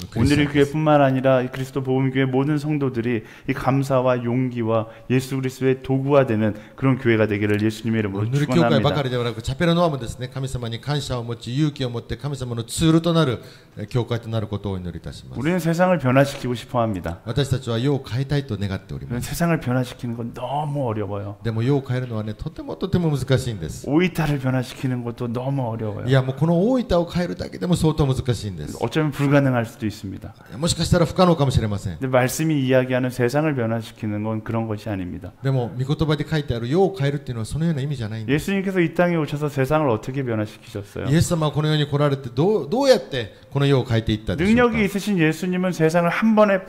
クリスチャ 오늘의 ンです。 교회뿐만 아니라 이 그리스도 복음교회 모든 성도들이 이 감사와 용기와 예수 그리스도의 도구가 되는 그런 교회가 되기를 예수님의 이름으로 塗る教会ばか 축원합니다. りではなく、チャペルノアもですね、神様に感謝を持ち、勇気を持って神様のツールとなる教会となることをお祈りいたします。 우리는 세상을 변화시키고 싶어합니다. 私たちは世を変えたいと願っておりま 그런데 す。 세상을 변화시키는 건 너무 어려워요. でも世を変えるのはね、とても難しいんです。 오이타를 변화시키는 것도 너무 어려워요. いや、もうこの大分を変えるだけでも相当難しいんです。 어쩌면 불가능할 수도 있습니다. もしかしたら不可能かもしれません。 근데 말씀이 이야기하는 세상을 변화시키는 건 그런 것이 아닙니다. でも御言葉で書いてある世を変えるっていうのはそのような意味じゃないんです。 예수님께서 이 땅에 오셔서 세상을 어떻게 변화시키셨어요? イエス様はこの世に来られてどうやってこの世を変えていったでしょうか。 능력이 있으신 예수님은 세상을 한 번에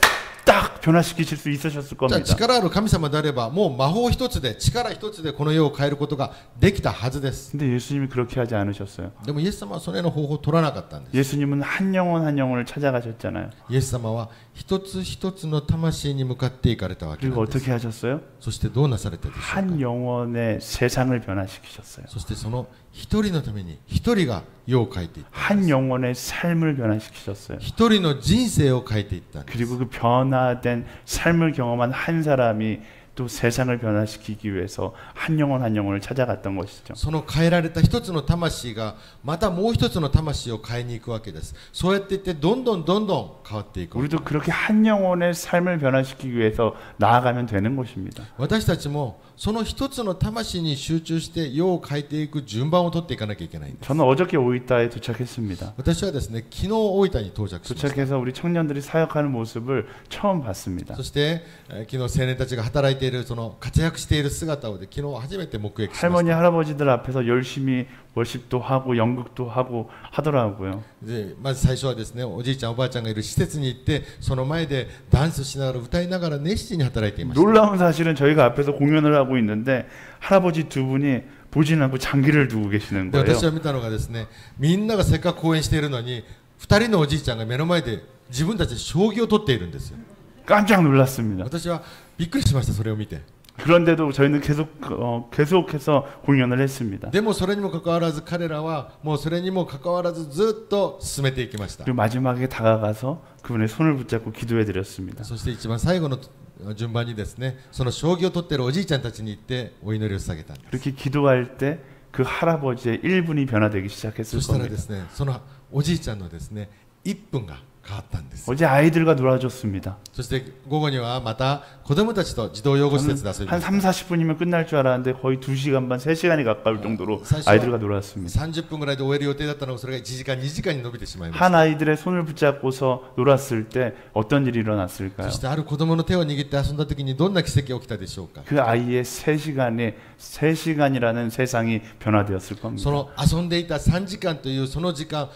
딱 변화시키실 수 있으셨을 じゃあ 겁니다. 力ある神様であればもう魔法一つで力一つでこの世を変えることができたはずです。 근데 예수님이 그렇게 하지 않으셨어요. でもイエス様はそのような方法を取らなかったんです。 예수님은 한 영혼 한 영혼을 찾아가셨잖아요. イエス様は一つ一つの魂に向かっていかれたわけな 그리고 んです。 어떻게 하셨어요? そしてどうなされたでしょうか。 한 영혼의 세상을 변화시키셨어요. そしてその一人のために一人が世を変えていった。 한 영혼의 삶을 변화시키셨어요. 一人の人生を変えていったんです。 그리고 그 변화된 삶을 경험한 한 사람이 또 세상을 변화시키기 위해서 한 영혼 한 영혼을 찾아갔던 것이죠. その変えられた一つの魂がまたもう一つの魂を変えに行くわけです。そうやっていってどんどん変わっていく。 우리도 그렇게 한 영혼의 삶을 변화시키기 위해서 나아가면 되는 것입니다. 私たちもその一つの魂に集中して世を変えていく順番を取っていかなきゃいけないんです。 저는 어저께 오이타에 도착했습니다. 私はですね、昨日大分に到着しました。 도착해서 우리 청년들이 사역하는 모습을 처음 봤습니다. そして昨日青年たちが働いているその活躍している姿を昨日初めて目撃しました。 할머니 할아버지들 앞에서 열심히 월십도 하고 연극도 하고 하더라고요. でまず最初はですね、おじいちゃんおばあちゃんがいる施設に行ってその前でダンスしながら歌いながら熱心に働いていました。 놀라운 사실은 저희가 앞에서 공연을 하고 있는데 할아버지 두 분이 보진 않고 장기를 두고 계시는 で 거예요. 私は見たのがですね、みんながせっかく公演しているのに2人のおじいちゃんが目の前で自分たちで将棋を取っているんですよ。 깜짝 놀랐습니다. 私はびっくりしました。それを見て。 그런데도 저희는 계속해서 공연을 했습니다. でもそれにもかかわらず彼らはもうそれにもかかわらずずっと進めていきました。 그리고 마지막에 다가가서 그분의 손을 붙잡고 기도해 드렸습니다. そして一番最後の順番にですね、その将棋を取っているおじいちゃんたちに行ってお祈りを捧げたんです。 그렇게 기도할 때 그 할아버지의 1분이 변화되기 시작했을 そしたら 겁니다. ですね、そのおじいちゃんのですね、1分が変わったんです。 어제 아이들과 놀아줬습니다. そして午後にはまた子供たちと児童養護施設で遊びま 한 した。 3, 40분이면 끝날 줄 알았는데 거의 2시간 반, 3시간이 가까울 정도로 사실- 아이들과 놀았습니다. 30分ぐらいで終える予定だったのがそれが1時間2時間に伸びてしまいまし 한 た。 아이들의 손을 붙잡고서 놀았을 때 어떤 일이 일어났을까요? そしてある子供の手を握って遊んだ時にどんな奇跡が起きたでしょうか。 그 아이의 3시간이라는 세상이 변화되었을 そ 겁니다. の遊んでいた3時間というその時間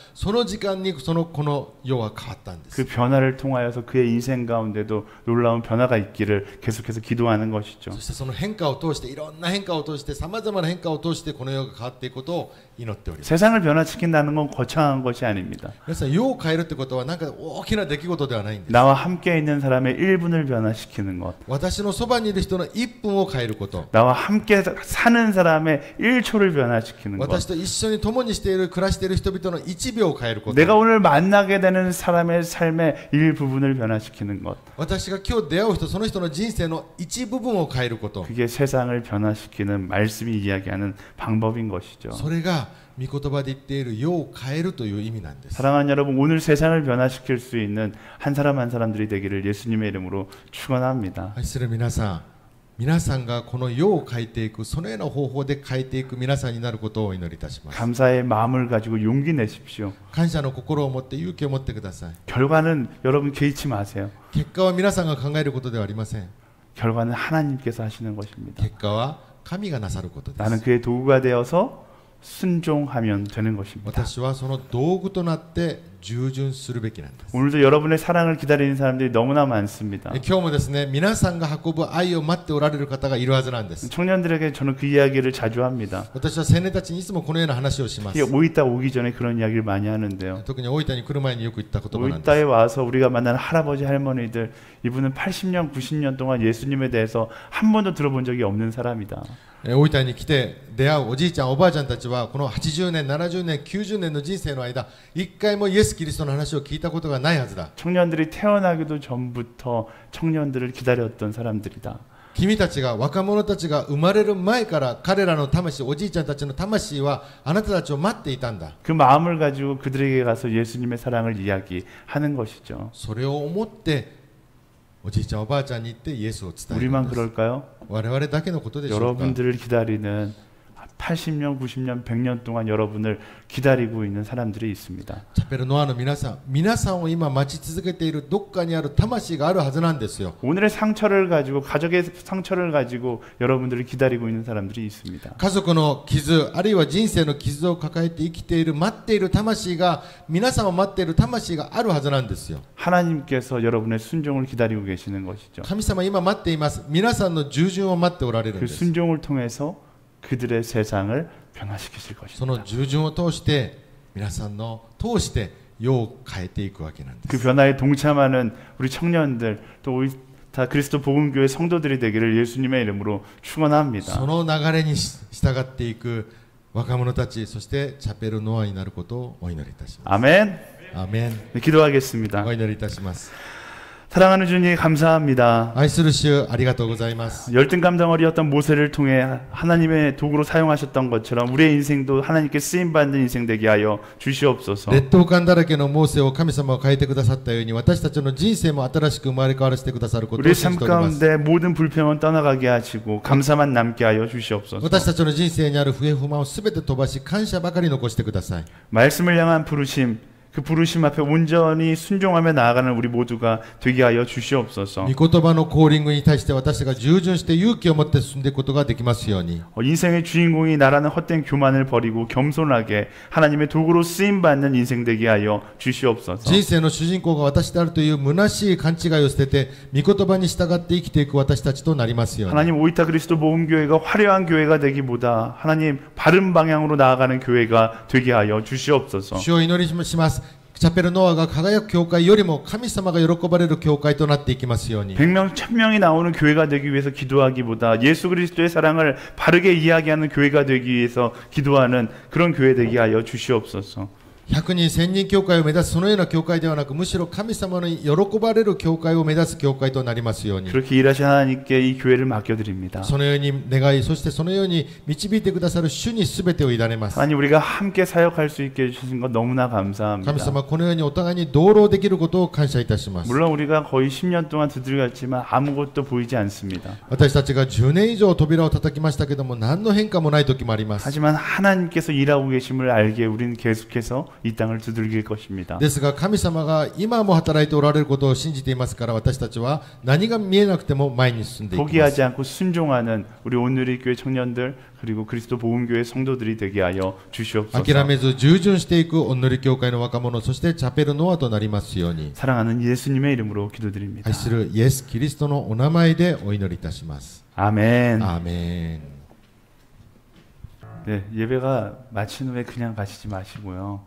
にこの世は変わっったんです。 그 변화를 통하여서 그의 인생 가운데도 놀라운 변화가 있기를 계속해서 기도하는 것이죠. そしてその変化を通していろんな変化を通してさまざまな変化を通してこの世が変わっていくことを祈っております。 세상을 변화시킨다는 건 거창한 것이 아닙니다. 皆さん世を変えるってことはなんか大きな出来事ではないんです。 나와 함께 있는 사람의 1분을 변화시키는 것, 私のそばにいる人の1分を変えること、 나와 함께 사는 사람의 1초를 변화시키는 것, 私と一緒に共にしている暮らしている人々の1秒を変えること、 내가 오늘 만나게 되는 사람의 삶의 일부분을 변화시키는 것, 私が今日出会う人その人の人生の一部分を変えること、 그게 세상을 변화시키는 말씀이 이야기하는 방법인 것이죠. それが御言葉で言っている世を変えるという意味なんです。 사랑하는 여러분, 오늘 세상을 변화시킬 수 있는 한 사람 한 사람들이 되기를 예수님의 이름으로 축원합니다. 愛する皆さん、皆さんがこの世を変えていく、そのような方法で変えていく皆さんになることをお祈りいたします。 감사의 마음을 가지고 용기 내십시오. 感謝の心を持って勇気を持ってください。 결과는 여러분 개의치 마세요. 結果は皆さんが考えることではありません。 결과는 하나님께서 하시는 것입니다. 結果は神がなさることで 나는 す。 그의 도구가 되어서 순종하면 되는 것입니다. 私はその道具となって従順するべきなんです。 오늘도 여러분의 사랑을 기다리는 사람들이 너무나 많습니다. 今日もですね、皆さんが運ぶ愛を待っておられる方がいるはずなんです。 청년들에게 저는 그 이야기를 자주 합니다. 私は青年たちにいつもこのような話をします。 오이따 오기 전에 그런 이야기를 많이 하는데요. 特に大分に来る前によく言った言葉なんです。 오이따에 와서 우리가 만나는 할아버지 할머니들, 이분은 80년 90년 동안 예수님에 대해서 한 번도 들어본 적이 없는 사람이다. 大分に来て出会うおじいちゃんおばあちゃんたちはこの80年70年90年の人生の間一回もイエス・キリストの話を聞いたことがないはずだ。 청년들이 태어나기도 전부터 청년들을 기다렸던 사람들이다. 君たちが若者たちが生まれる前から彼らの魂、おじいちゃんたちの魂はあなたたちを待っていたんだ。 그 마음을 가지고 그들에게 가서 예수님의 사랑을 이야기하는 것이죠. それを思っておじいちゃんおばあちゃんに行ってイエスを伝えるん 우리만 です。 그럴까요? 我々だけのことでしょうか。 여러분들을 기다리는 80년, 90년, 100년 동안 여러분을 기다리고 있는 사람들이 있습니다. チャペルノアの皆さんを今待ち続けているどっかにある魂があるはずなんですよ。 오늘의 상처를 가지고, 가족의 상처를 가지고 여러분들을 기다리고 있는 사람들이 있습니다. 家族の傷あるいは人生の傷を抱えて生きている待っている魂が皆さんを待っている魂があるはずなんですよ。 하나님께서 여러분의 순종을 기다리고 계시는 것이죠. 神様今待っています。皆さんの従順を待っておられるん 그 です。 순종을 통해서 그들의 세상을 변화시키실 その 것입니다. 従順を通して皆さんの通して世を変えていくわけなんで 그 す。 변화에 동참하는 우리 청년들, 또 우리 다 그리스도 복음교회 성도들이 되기를 예수님의 이름으로 そ 축원합니다. の流れに従っていく若者たち、そしてチャペルノアになることをお祈りいたします。 아멘. アーメン。 네, 기도하겠습니다. お祈りいたします。 사랑하는 주님 감사합니다. 愛する主ありがとうございます。 열등 감정어리였던 모세를 통해 하나님의 도구로 사용하셨던 것처럼 우리의 인생도 하나님께 쓰임 받는 인생 되게 하여 주시옵소서. 劣等感だらけのモーセを神様を変えてくださったように私たちの人生も新しく生まれ変わらせてくださることを 우리의 信 삶 じております。 가운데 모든 불평은 떠나가게 하시고 감사만 남게 하여 주시옵소서. 私たちの人生にある不平不満をすべて飛ばし感謝ばかり残してください。 말씀을 향한 부르심, 그 부르심 앞에 온전히 순종하며 나아가는 우리 모두가 되게 하여 주시옵소서. 御言葉のコーリングに対して私が従順して勇気を持って進んでいくことができますように。 인생의 주인공이 나라는 헛된 교만을 버리고 겸손하게 하나님의 도구로 쓰임 받는 인생 되게 하여 주시옵소서. 人生の主人公が私であるという虚しい勘違いを捨てて御言葉に従って生きていく私たちとなりますように。 하나님 오이타 그리스도 모험교회가 화려한 교회가 되기보다 하나님 바른 방향으로 나아가는 교회가 되게 하여 주시옵소서. 主を祈りします。チャペルノアが輝く教会よりも神様が喜ばれる教会となっていきますように。 100명, 1000명이 나오는 교회가 되기 위해서 기도하기보다 예수 그리스도의 사랑을 바르게 이야기하는 교회가 되기 위해서 기도하는 그런 교회 되게 하여 주시옵소서. 100人1000人教会を目指すそのような教会ではなくむしろ神様に喜ばれる教会を目指す教会となりますように。 그렇게 일하신 하나님께 이 교회를 맡겨드립니다. そのように願い、そしてそのように導いてくださる主に全てを委ねます。 하나님 우리가 함께 사역할 수 있게 해주신 것 너무나 神 감사합니다. 様、このようにお互いに同労できることを感謝いたします。 물론 우리가 거의 10년 동안 두드려갔지만 아무것도 보이지 않습니다. 私たちが10年以上扉を叩きましたけども何の変化もない時もあります。 하지만 하나님께서 일하고 계심을 알기에 우리는 계속해서 이 땅을 두들길 것입니다. ですが神様が今も働いておられることを信じていますから私たちは何が見えなくても前に進んでいきます。 포기하지 않고 순종하는 우리 온누리 교회 청년들 그리고 그리스도 복음교회 성도들이 되게 하여 주시옵소서. 諦めず従順していくお祈り教会の若者そしてチャペルノアとなりますように 사랑하는 예수님의 이름으로 기도드립니다. 愛するイエス・キリストのお名前でお祈りいたします。 아멘. アーメン。 네, 예배가 마친 후에 그냥 가시지 마시고요.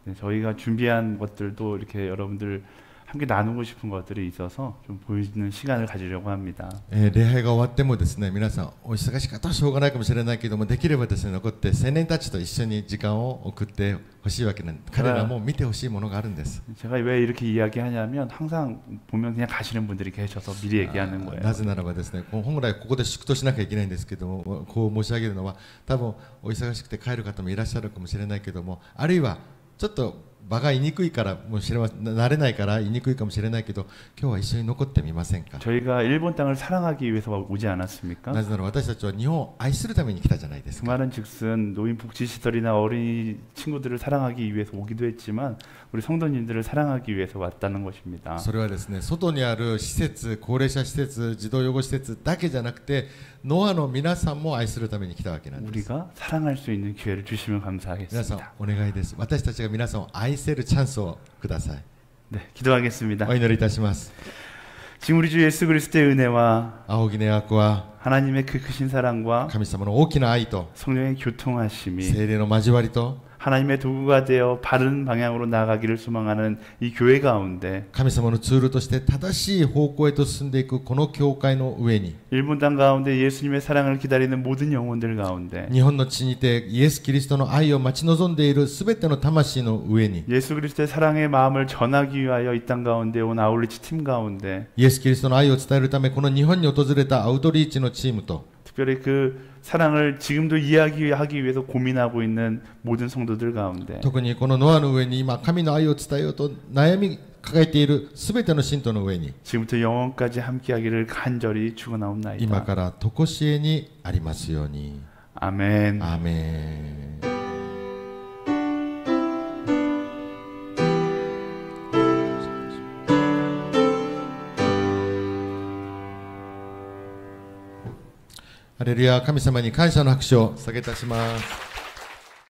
네, 저희가 준비한 것들도 이렇게 여러분들 함께 나누고 싶은 것들이 있어서 좀 보여주는 시간을 가지려고 합니다. 礼拝が終わってもですね皆さんお忙しかったらしょうがないかもしれないけどもできればですね残って青年たちと一緒に時間を送ってほしいわけなんで彼らも見てほしいものがあるんです。 제가 왜 이렇게 이야기하냐면 항상 보면 그냥 가시는 분들이 계셔서 미리 얘기하는 거예요. なぜならばですね本来ここで祝祷しなきゃいけないんですけどもこう申し上げるのは多分お忙しくて帰る方もいらっしゃるかもしれないけどもあるいはちょっと場が言いにくいからもしれません慣れないから言いにくいかもしれないけど今日は一緒に残ってみませんか。 저희가 일본 땅을 사랑하기 위해서 오지 않았습니까? なぜなら私たちは日本を愛するために来たじゃないですか。 그 말은즉슨 노인복지시설이나 어린이 친구들을 사랑하기 위해서 오기도 했지만 우리 성도님들을 사랑하기 위해서 왔다는 것입니다. それはですね外にある施設高齢者施設児童養護施設だけじゃなくてノアの皆さんも愛するために来たわけなんです。 우리가 사랑할 수 있는 기회를 주시면 皆さん 감사하겠습니다. お願いです。私たちが皆さんを愛せるチャンスをください。 네, 기도하겠습니다. お祈りいたします。 지금 우리 주 예수 그리스도의 은혜와 仰ぎ願わくは 하나님의 그 크신 사랑과 神様の大きな愛と 성령의 교통하심이 聖霊の交わりと 하나님의 도구가 되어 바른 방향으로 나아가기를 소망하는 이 교회 가운데 神様のツールとして正しい方向へと進んでいくこの教会の上に 일본 땅 가운데 예수님의 사랑을 기다리는 모든 영혼들 가운데 日本の地にてイエス・キリストの愛を待ち望んでいるすべての魂の上に 예수 그리스도의 사랑의 마음을 전하기 위하여 이 땅 가운데 온 아울리치 팀 가운데 イエス・キリストの愛を伝えるためこの日本に訪れたアウトリーチのチームと 특별히 그 사랑을 지금도 이야기하기 위해서 고민하고 있는 모든 성도들 가운데 特にこのノアの上に今神の愛を伝えようと悩み抱えているすべての信徒の上に 지금부터 영원까지 함께하기를 간절히 축원하옵나이다. 今から常しえにありますように。 아멘. アーメン。ハレルヤ、神様に感謝の拍手を捧げいたします。